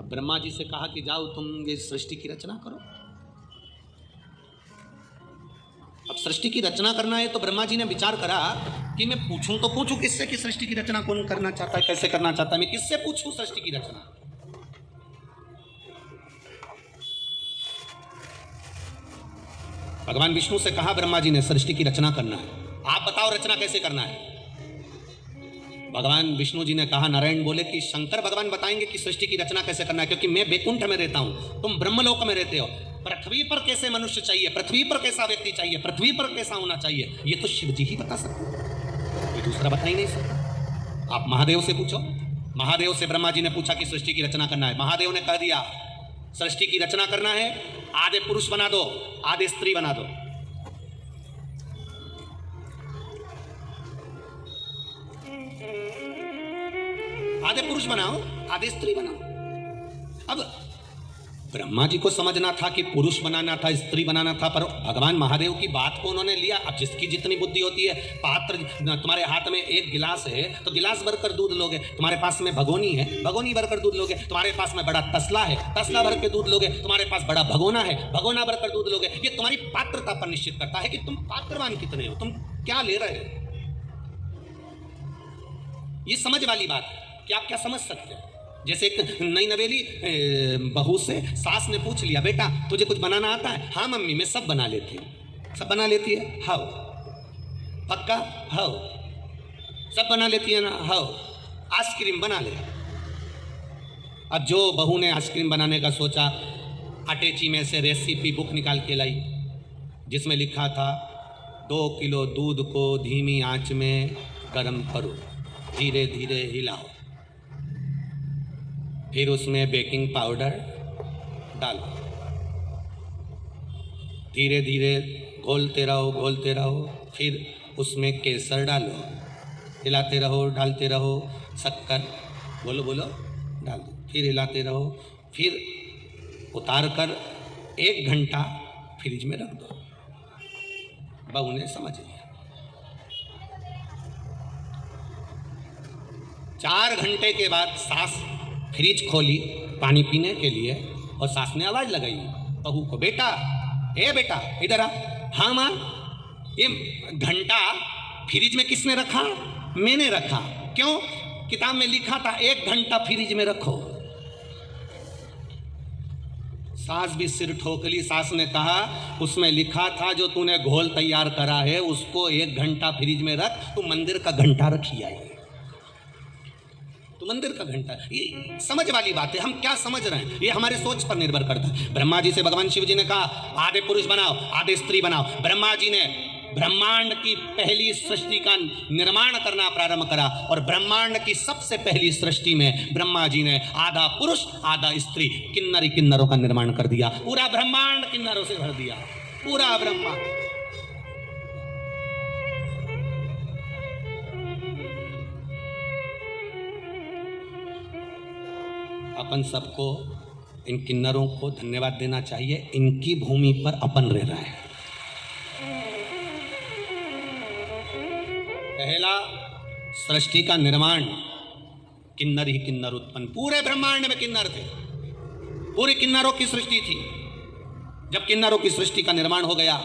अब ब्रह्मा जी से कहा कि जाओ तुम ये सृष्टि की रचना करो। अब सृष्टि की रचना करना है तो ब्रह्मा जी ने विचार करा कि मैं पूछूं तो पूछूं किससे कि सृष्टि की रचना कौन करना चाहता है, कैसे करना चाहता है, मैं किससे पूछूं सृष्टि की रचना। भगवान विष्णु से कहा ब्रह्मा जी ने सृष्टि की रचना करना है, आप बताओ रचना कैसे करना है। भगवान विष्णु जी ने कहा, नारायण बोले कि शंकर भगवान बताएंगे कि सृष्टि की रचना कैसे करना है, क्योंकि मैं बैकुंठ में रहता हूं, तुम ब्रह्मलोक में रहते हो। पृथ्वी पर कैसे मनुष्य चाहिए, पृथ्वी पर कैसा व्यक्ति चाहिए, पृथ्वी पर कैसा होना चाहिए, ये तो शिव जी ही बता सकते, कोई दूसरा बता ही नहीं सकता। आप महादेव से पूछो। महादेव से ब्रह्मा जी ने पूछा कि सृष्टि की रचना करना है। महादेव ने कह दिया सृष्टि की रचना करना है, आधे पुरुष बना दो आधे स्त्री बना दो। आधे पुरुष बनाओ आधे स्त्री बनाओ। अब ब्रह्मा जी को समझना था कि पुरुष बनाना था, स्त्री बनाना था, पर भगवान महादेव की बात को उन्होंने लिया। अब जिसकी जितनी बुद्धि होती है, पात्र तुम्हारे हाथ में एक गिलास है तो गिलास भरकर दूध लोगे, तुम्हारे पास में भगोनी है भगोनी भरकर दूध लोगे, तुम्हारे पास में बड़ा तसला है तसला भर के दूध लोगे, तुम्हारे पास बड़ा भगोना है भगोना भरकर दूध लोगे। ये तुम्हारी पात्रता पर निश्चित करता है कि तुम पात्रवान कितने हो, तुम क्या ले रहे हो। ये समझ वाली बात है कि आप क्या समझ सकते हैं। जैसे एक नई नवेली बहू से सास ने पूछ लिया, बेटा तुझे कुछ बनाना आता है? हाँ मम्मी मैं सब बना लेती हूँ। सब बना लेती है? हाँ। पक्का? हाँ। सब बना लेती है ना? हाँ। आइसक्रीम बना ले। अब जो बहू ने आइसक्रीम बनाने का सोचा, अटैची में से रेसिपी बुक निकाल के लाई, जिसमें लिखा था 2 किलो दूध को धीमी आंच में गर्म करो, धीरे धीरे हिलाओ, फिर उसमें बेकिंग पाउडर डालो, धीरे धीरे घोलते रहो, फिर उसमें केसर डालो, हिलाते रहो डालते रहो, शक्कर बोलो डाल दो, फिर हिलाते रहो, फिर उतार कर 1 घंटा फ्रिज में रख दो। बहू ने समझ लिया। 4 घंटे के बाद सास फ्रिज खोली पानी पीने के लिए और सास ने आवाज लगाई बहू को, बेटा ए बेटा इधर आ। हाँ माँ। ये घंटा फ्रिज में किसने रखा? मैंने रखा। क्यों? किताब में लिखा था 1 घंटा फ्रिज में रखो। सास भी सिर ठोकली। सास ने कहा उसमें लिखा था जो तूने घोल तैयार करा है उसको 1 घंटा फ्रिज में रख, तू मंदिर का घंटा रखी आई, तो मंदिर का घंटा। ये समझ वाली बात है, हम क्या समझ रहे हैं ये हमारे सोच पर निर्भर करता है। ब्रह्मा जी से भगवान शिव जी ने कहा आधे पुरुष बनाओ आधे स्त्री बनाओ। ब्रह्मा जी ने ब्रह्मांड की पहली सृष्टि का निर्माण करना प्रारंभ करा और ब्रह्मांड की सबसे पहली सृष्टि में ब्रह्मा जी ने आधा पुरुष आधा स्त्री किन्नरी किन्नरों का निर्माण कर दिया। पूरा ब्रह्मांड किन्नरों से भर दिया, पूरा ब्रह्मांड। अपन सबको इन किन्नरों को धन्यवाद देना चाहिए, इनकी भूमि पर अपन रह रहा है। पहला सृष्टि का निर्माण किन्नर ही किन्नर उत्पन्न, पूरे ब्रह्मांड में किन्नर थे, पूरी किन्नरों की सृष्टि थी। जब किन्नरों की सृष्टि का निर्माण हो गया,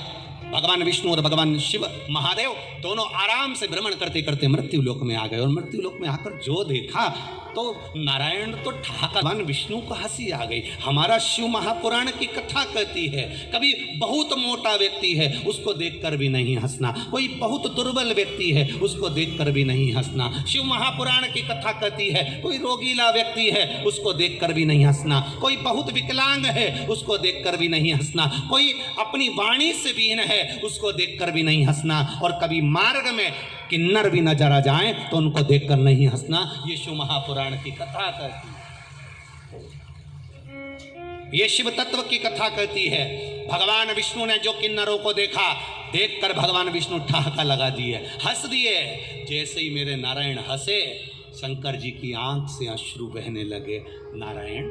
भगवान विष्णु और भगवान शिव महादेव दोनों आराम से भ्रमण करते करते मृत्यु लोक में आ गए और मृत्यु लोक में आकर जो देखा तो नारायण तो ठहाका। भगवान विष्णु को हंसी आ गई। हमारा शिव महापुराण की कथा कहती है कभी बहुत मोटा व्यक्ति है उसको देखकर भी नहीं हंसना, कोई बहुत दुर्बल व्यक्ति है उसको देखकर भी नहीं हंसना। शिव महापुराण की कथा कहती है कोई रोगीला व्यक्ति है उसको देखकर भी नहीं हंसना, कोई बहुत विकलांग है उसको देखकर भी नहीं हंसना, कोई अपनी वाणी से बीन है उसको देखकर भी नहीं हंसना, और कभी मार्ग में किन्नर भी नजर आ जाएं तो उनको देखकर नहीं हंसना। ये शिव महापुराण की कथा कहती है, ये शिव तत्व की कथा कहती है। भगवान विष्णु ने जो किन्नरों को देखा, देखकर भगवान विष्णु ठहाका लगा दिए, हंस दिए। जैसे ही मेरे नारायण हंसे, शंकर जी की आंख से अश्रु बहने लगे। नारायण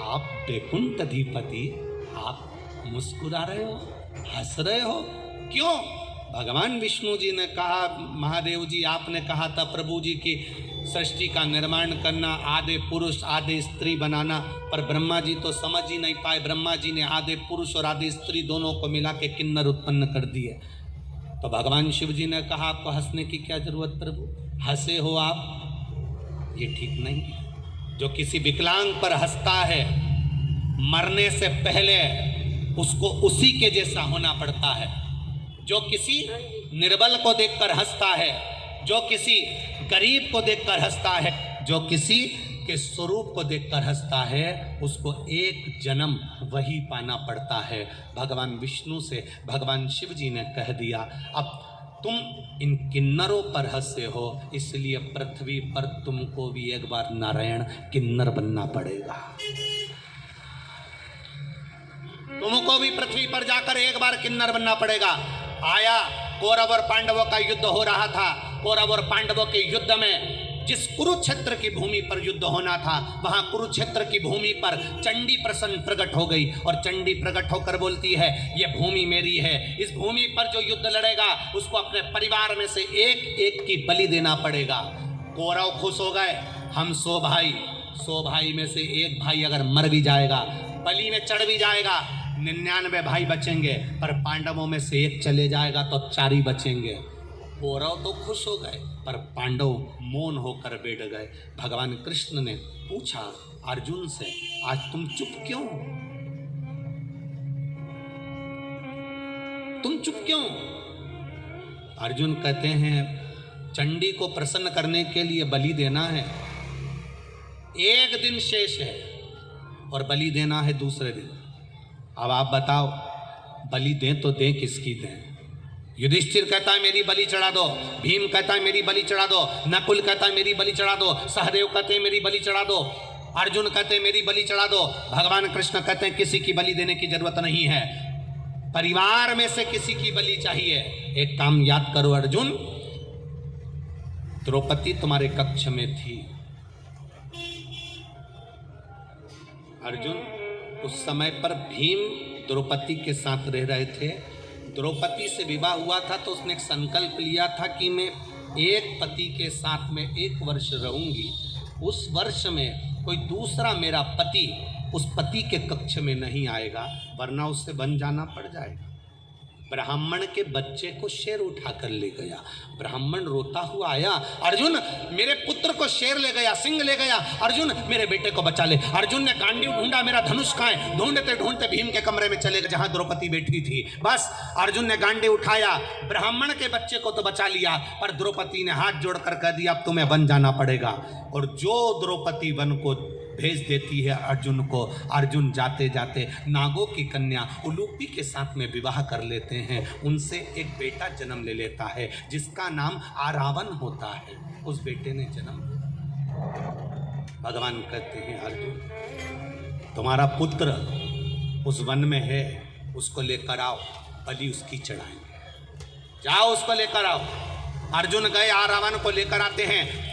आप वैकुंठ अधिपति, आप मुस्कुरा रहे हो, हंस रहे हो, क्यों? भगवान विष्णु जी ने कहा, महादेव जी आपने कहा था प्रभु जी की सृष्टि का निर्माण करना, आधे पुरुष आधे स्त्री बनाना, पर ब्रह्मा जी तो समझ ही नहीं पाए। ब्रह्मा जी ने आधे पुरुष और आधे स्त्री दोनों को मिला के किन्नर उत्पन्न कर दिए। तो भगवान शिव जी ने कहा आपको हंसने की क्या जरूरत प्रभु, हंसे हो आप, ये ठीक नहीं है। जो किसी विकलांग पर हंसता है मरने से पहले उसको उसी के जैसा होना पड़ता है। जो किसी निर्बल को देखकर हंसता है, जो किसी गरीब को देखकर हंसता है, जो किसी के स्वरूप को देखकर हंसता है, उसको एक जन्म वही पाना पड़ता है। भगवान विष्णु से भगवान शिव जी ने कह दिया अब तुम इन किन्नरों पर हंसे हो, इसलिए पृथ्वी पर तुमको भी एक बार नारायण किन्नर बनना पड़ेगा। तुमको भी पृथ्वी पर जाकर एक बार किन्नर बनना पड़ेगा। आया, कौरव और पांडवों का युद्ध हो रहा था। कौरव और पांडवों के युद्ध में जिस कुरुक्षेत्र की भूमि पर युद्ध होना था, वहां कुरुक्षेत्र की भूमि पर चंडी प्रसन्न प्रकट हो गई और चंडी प्रकट होकर बोलती है ये भूमि मेरी है। इस भूमि पर जो युद्ध लड़ेगा उसको अपने परिवार में से एक एक की बलि देना पड़ेगा। कौरव खुश हो गए, हम 100 भाई में से एक भाई अगर मर भी जाएगा, बलि में चढ़ भी जाएगा, 99 भाई बचेंगे, पर पांडवों में से एक चले जाएगा तो 4 ही बचेंगे। कौरव तो खुश हो गए, पर पांडव मौन होकर बैठ गए। भगवान कृष्ण ने पूछा अर्जुन से, आज तुम चुप क्यों? तुम चुप क्यों? अर्जुन कहते हैं चंडी को प्रसन्न करने के लिए बलि देना है, एक दिन शेष है और बलि देना है दूसरे दिन। अब आप बताओ बलि दें तो दें किसकी दें? युधिष्ठिर कहता है मेरी बलि चढ़ा दो, भीम कहता है मेरी बलि चढ़ा दो, नकुल कहता है मेरी बलि चढ़ा दो, सहदेव कहते हैं मेरी बलि चढ़ा दो, अर्जुन कहते हैं मेरी बलि चढ़ा दो। भगवान कृष्ण कहते हैं किसी की बलि देने की जरूरत नहीं है, परिवार में से किसी की बलि चाहिए। एक काम याद करो अर्जुन, द्रौपदी तुम्हारे कक्ष में थी। अर्जुन, उस समय पर भीम द्रौपदी के साथ रह रहे थे। द्रौपदी से विवाह हुआ था तो उसने एक संकल्प लिया था कि मैं एक पति के साथ में 1 वर्ष रहूंगी। उस वर्ष में कोई दूसरा मेरा पति उस पति के कक्ष में नहीं आएगा, वरना उससे बन जाना पड़ जाएगा। ब्राह्मण के बच्चे को शेर उठाकर ले गया। ब्राह्मण रोता हुआ आया, अर्जुन मेरे पुत्र को शेर ले गया, सिंह ले गया, अर्जुन मेरे बेटे को बचा ले। अर्जुन ने गांडीव ढूंढा, मेरा धनुष कहाँ है? ढूंढते ढूंढते भीम के कमरे में चले गए जहां द्रौपदी बैठी थी। बस अर्जुन ने गांडी उठाया, ब्राह्मण के बच्चे को तो बचा लिया, पर द्रौपदी ने हाथ जोड़कर कह दिया अब तुम्हें वन जाना पड़ेगा। और जो द्रौपदी वन को भेज देती है अर्जुन को, अर्जुन जाते जाते नागों की कन्या उलूपी के साथ में विवाह कर लेते हैं। उनसे एक बेटा जन्म ले लेता है जिसका नाम आरावन होता है। उस बेटे ने जन्म लिया। भगवान कहते हैं अर्जुन तुम्हारा पुत्र उस वन में है, उसको लेकर आओ, बलि उसकी चढ़ाएंगे। जाओ उसको लेकर आओ। अर्जुन गए, आरावन को लेकर आते हैं।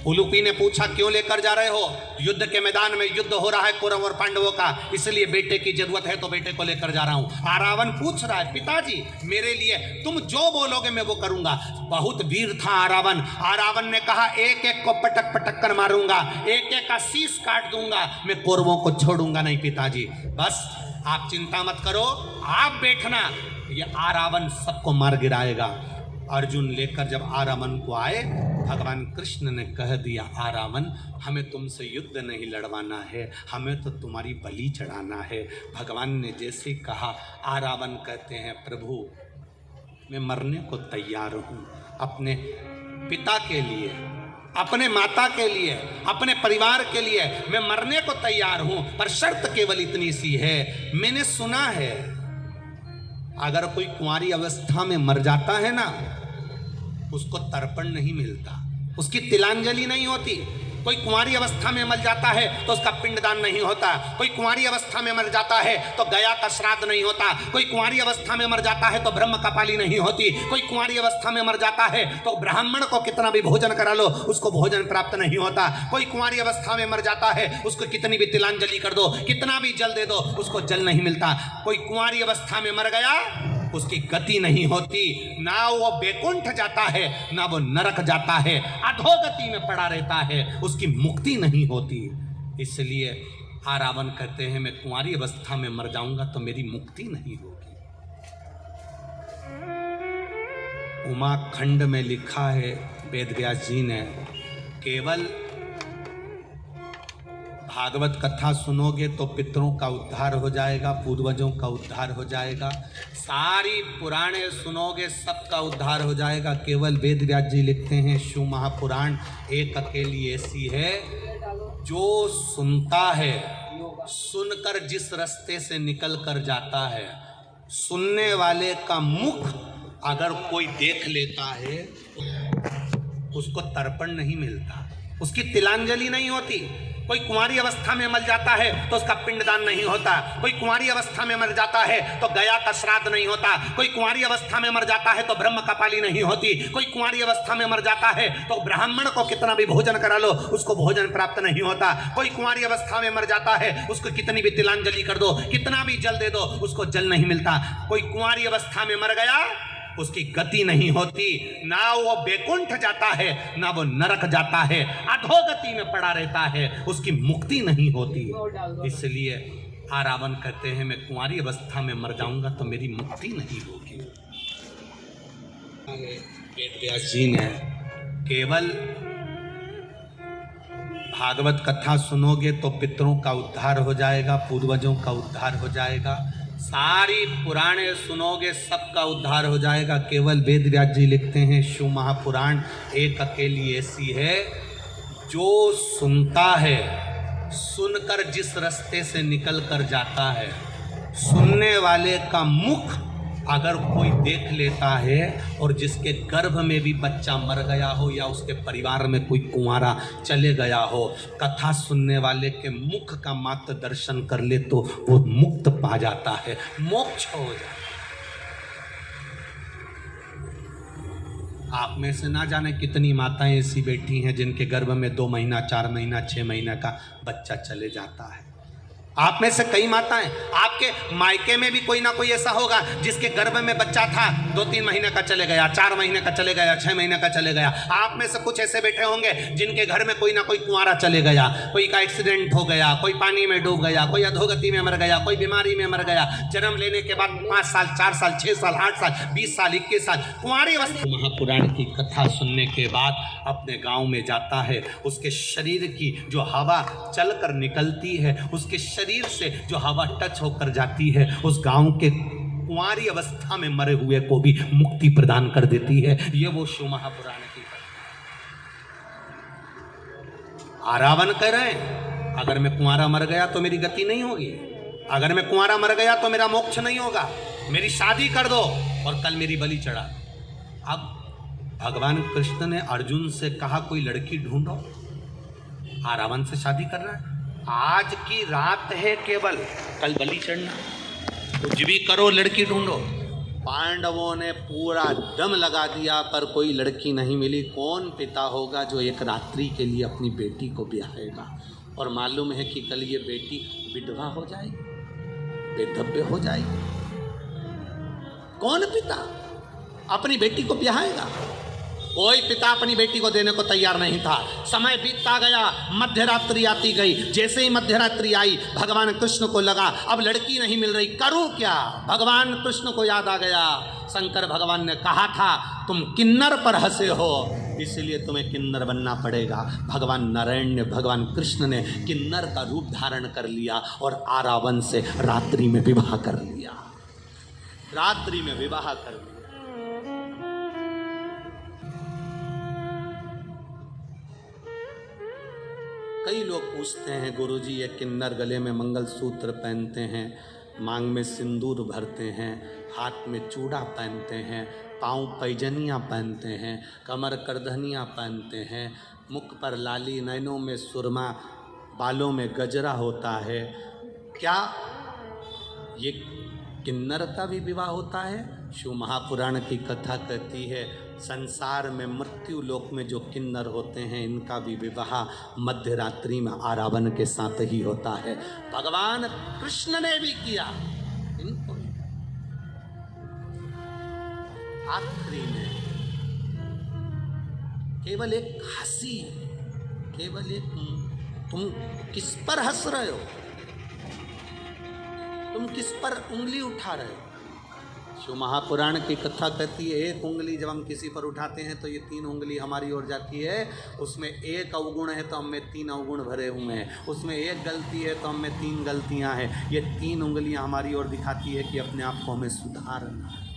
उलूपी ने पूछा क्यों लेकर जा रहे हो? युद्ध के मैदान में युद्ध हो रहा है कौरव और पांडवों का, इसलिए बेटे की जरूरत है तो बेटे को लेकर जा रहा हूं। आरावन पूछ रहा है पिताजी मेरे लिए तुम जो बोलोगे मैं वो करूंगा। बहुत वीर था आरावन। आरावन ने कहा एक एक को पटक पटक कर मारूंगा, एक एक का शीश काट दूंगा, मैं कौरवों को छोड़ूंगा नहीं पिताजी। बस आप चिंता मत करो, आप बैठना, ये आरावन सबको मार गिराएगा। अर्जुन लेकर जब आरावन को आए, भगवान कृष्ण ने कह दिया आरावन हमें तुमसे युद्ध नहीं लड़वाना है, हमें तो तुम्हारी बलि चढ़ाना है। भगवान ने जैसे कहा, आरावन कहते हैं प्रभु मैं मरने को तैयार हूँ, अपने पिता के लिए, अपने माता के लिए, अपने परिवार के लिए मैं मरने को तैयार हूँ, पर शर्त केवल इतनी सी है, मैंने सुना है अगर कोई कुंवारी अवस्था में मर जाता है ना, उसको तर्पण नहीं मिलता, उसकी तिलांजलि नहीं होती। कोई कुंवारी अवस्था में मर जाता है तो उसका पिंडदान नहीं होता। कोई कुंवारी अवस्था में मर जाता है तो गया का श्राद्ध नहीं होता। कोई कुंवारी अवस्था में मर जाता है तो ब्रह्म कपाली नहीं होती। कोई कुंवारी अवस्था में मर जाता है तो ब्राह्मण को कितना भी भोजन करा लो उसको भोजन प्राप्त नहीं होता। कोई कुंवारी अवस्था में मर जाता है, उसको कितनी भी तिलांजलि कर दो, कितना भी जल दे दो, उसको जल नहीं मिलता। कोई कुंवारी अवस्था में मर गया उसकी गति नहीं होती, ना वो बैकुंठ जाता है ना वो नरक जाता है, अधोगति में पड़ा रहता है, उसकी मुक्ति नहीं होती। इसलिए रावण कहते हैं मैं कुंवारी अवस्था में मर जाऊंगा तो मेरी मुक्ति नहीं होगी। उमा खंड में लिखा है वेदव्यास जी ने, केवल भागवत कथा सुनोगे तो पितरों का उद्धार हो जाएगा, पूर्वजों का उद्धार हो जाएगा, सारी पुराणे सुनोगे सबका उद्धार हो जाएगा। केवल वेदव्यास जी लिखते हैं शिव महापुराण एक अकेली ऐसी है जो सुनता है, सुनकर जिस रास्ते से निकल कर जाता है, सुनने वाले का मुख अगर कोई देख लेता है उसको तर्पण नहीं मिलता, उसकी तिलांजलि नहीं होती। कोई कुंवारी अवस्था में मर जाता है तो उसका पिंडदान नहीं होता, कोई कुंवारी अवस्था में मर जाता है तो गया का श्राद्ध नहीं होता, कोई कुंवारी अवस्था में मर जाता है तो ब्रह्म कपाली नहीं होती, कोई कुंवारी अवस्था में मर जाता है तो ब्राह्मण को कितना भी भोजन करा लो उसको भोजन प्राप्त नहीं होता, कोई कुंवारी अवस्था में मर जाता है उसको कितनी भी तिलांजलि कर दो, कितना भी जल दे दो, उसको जल नहीं मिलता। कोई कुंवारी अवस्था में मर गया उसकी गति नहीं होती, ना वो बैकुंठ जाता है ना वो नरक जाता है, अधोगति में पड़ा रहता है, उसकी मुक्ति नहीं होती। इसलिए रावण कहते हैं मैं कुंवारी अवस्था में मर जाऊंगा तो मेरी मुक्ति नहीं होगी। वेदव्यास जी ने, केवल भागवत कथा सुनोगे तो पितरों का उद्धार हो जाएगा, पूर्वजों का उद्धार हो जाएगा, सारी पुराणे सुनोगे सबका उद्धार हो जाएगा। केवल वेदव्यास जी लिखते हैं शिव महापुराण एक अकेली ऐसी है जो सुनता है, सुनकर जिस रास्ते से निकल कर जाता है, सुनने वाले का मुख अगर कोई देख लेता है और जिसके गर्भ में भी बच्चा मर गया हो या उसके परिवार में कोई कुंवारा चले गया हो, कथा सुनने वाले के मुख का मात्र दर्शन कर ले तो वो मुक्त पा जाता है, मोक्ष हो जाता है। आप में से ना जाने कितनी माताएं ऐसी बैठी हैं जिनके गर्भ में 2 महीना 4 महीना 6 महीना का बच्चा चले जाता है। आप में से कई माताएं, आपके मायके में भी कोई ना कोई ऐसा होगा जिसके गर्भ में बच्चा था 2-3 महीने का चले गया, 4 महीने का चले गया, 6 महीने का चले गया। आप में से कुछ ऐसे बैठे होंगे जिनके घर में कोई ना कोई कुंवारा चले गया, कोई का एक्सीडेंट हो गया, कोई पानी में डूब गया, कोई अधोगति में मर गया, कोई बीमारी में मर गया, जन्म लेने के बाद 5 साल 4 साल 6 साल 8 साल 20 साल 21 साल कुंवारी अवस्था। महापुराण की कथा सुनने के बाद अपने गाँव में जाता है, उसके शरीर की जो हवा चल कर निकलती है, उसके शरीर से जो हवा टच होकर जाती है, उस गांव के कुंवारी अवस्था में मरे हुए को भी मुक्ति प्रदान कर देती है। ये वो शिव महापुराण की रावण कह रहे हैं अगर मैं कुंवारा मर गया तो मेरी गति नहीं होगी, अगर मैं कुंवारा मर गया तो मेरा मोक्ष नहीं होगा, मेरी शादी कर दो और कल मेरी बलि चढ़ा। अब भगवान कृष्ण ने अर्जुन से कहा कोई लड़की ढूंढो, रावण से शादी करना है, आज की रात है केवल, कल बलि चढ़ना, कुछ भी करो लड़की ढूंढो। पांडवों ने पूरा दम लगा दिया पर कोई लड़की नहीं मिली। कौन पिता होगा जो एक रात्रि के लिए अपनी बेटी को ब्याहेगा और मालूम है कि कल ये बेटी विधवा हो जाएगी, बेधव्य हो जाएगी। कौन पिता अपनी बेटी को ब्याहेगा? कोई पिता अपनी बेटी को देने को तैयार नहीं था। समय बीतता गया, मध्य रात्रि आती गई। जैसे ही मध्य रात्रि आई भगवान कृष्ण को लगा अब लड़की नहीं मिल रही, करूं क्या? भगवान कृष्ण को याद आ गया, शंकर भगवान ने कहा था तुम किन्नर पर हंसे हो इसलिए तुम्हें किन्नर बनना पड़ेगा। भगवान नारायण ने, भगवान कृष्ण ने किन्नर का रूप धारण कर लिया और रावण से रात्रि में विवाह कर लिया, रात्रि में विवाह कर लिया। कई लोग पूछते हैं गुरुजी ये किन्नर गले में मंगलसूत्र पहनते हैं, मांग में सिंदूर भरते हैं, हाथ में चूड़ा पहनते हैं, पाँव पैजनियाँ पहनते हैं, कमर करधनियाँ पहनते हैं, मुख पर लाली, नैनों में सुरमा, बालों में गजरा होता है, क्या ये किन्नर का भी विवाह होता है? शिव महापुराण की कथा कहती है संसार में मृत्यु लोक में जो किन्नर होते हैं इनका भी विवाह मध्य रात्रि में रावण के साथ ही होता है। भगवान कृष्ण ने भी किया, इनको आखिरी में केवल एक हंसी, केवल एक, तुम किस पर हंस रहे हो, तुम किस पर उंगली उठा रहे हो। शिव महापुराण की कथा कहती है एक उंगली जब हम किसी पर उठाते हैं तो ये 3 उंगली हमारी ओर जाती है, उसमें एक अवगुण है तो हम में 3 अवगुण भरे हुए हैं, उसमें एक गलती है तो हम में 3 गलतियां हैं। ये 3 उंगलियां हमारी ओर दिखाती है कि अपने आप को हमें सुधारना है।